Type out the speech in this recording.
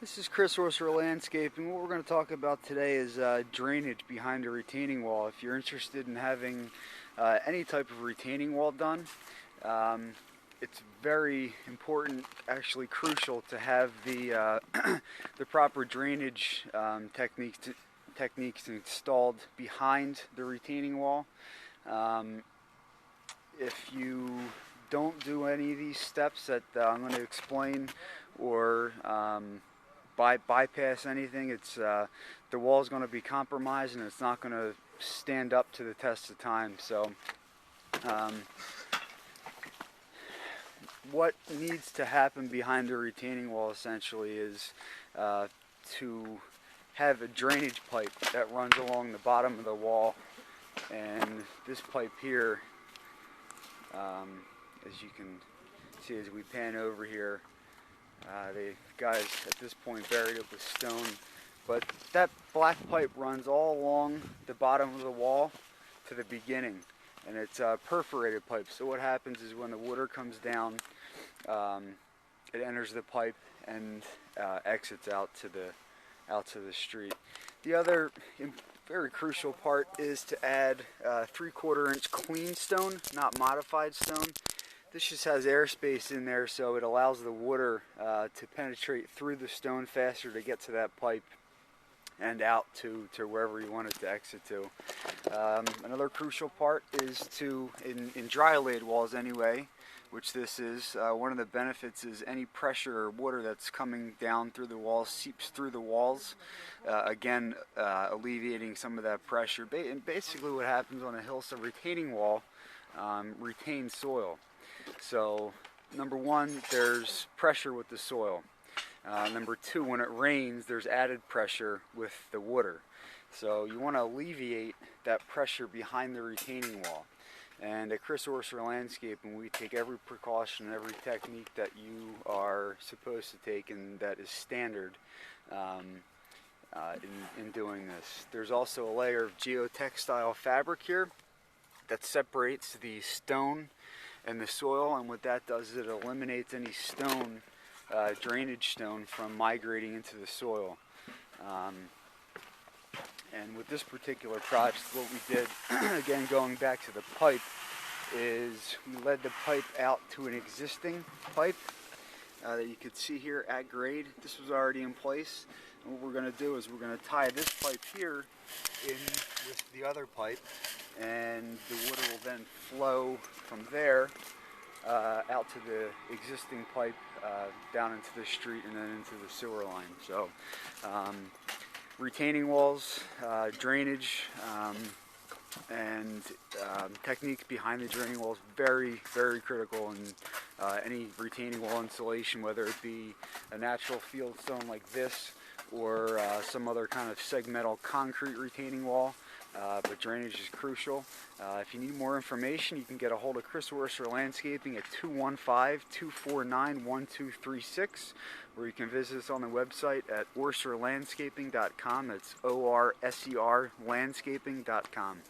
This is Chris Orser Landscaping. What we're going to talk about today is drainage behind a retaining wall. If you're interested in having any type of retaining wall done, it's very important, actually crucial, to have the the proper drainage techniques installed behind the retaining wall. If you don't do any of these steps that I'm going to explain, or bypass anything, it's the wall is going to be compromised and it's not going to stand up to the test of time. So what needs to happen behind the retaining wall essentially is to have a drainage pipe that runs along the bottom of the wall, and this pipe here, as you can see as we pan over here, the guys at this point buried it with stone, but that black pipe runs all along the bottom of the wall to the beginning, and it's a perforated pipe. So what happens is when the water comes down, it enters the pipe and exits out to the street. The other very crucial part is to add 3/4 inch clean stone, not modified stone. This just has airspace in there, so it allows the water to penetrate through the stone faster to get to that pipe and out to wherever you want it to exit to. Another crucial part is to, in dry laid walls anyway, which this is, one of the benefits is any pressure or water that's coming down through the walls seeps through the walls, again alleviating some of that pressure. And basically what happens on a hillside retaining wall retains soil. So number one, there's pressure with the soil. Number two, when it rains, there's added pressure with the water. So you want to alleviate that pressure behind the retaining wall. And at Chris Orser Landscaping, we take every precaution, every technique that you are supposed to take and that is standard in doing this. There's also a layer of geotextile fabric here that separates the stone and the soil, and what that does is it eliminates any stone, drainage stone, from migrating into the soil. And with this particular project, what we did, again going back to the pipe, is we led the pipe out to an existing pipe that you could see here at grade. This was already in place, and what we're going to do is we're going to tie this pipe here in with the other pipe, and the water will then flow from there out to the existing pipe, down into the street and then into the sewer line. So retaining walls, drainage, and techniques behind the draining wall is very, very critical in any retaining wall installation, whether it be a natural field stone like this or some other kind of segmental concrete retaining wall. But drainage is crucial. If you need more information, you can get a hold of Chris Orser Landscaping at 215-249-1236, or you can visit us on the website at orserlandscaping.com. That's ORSER landscaping.com.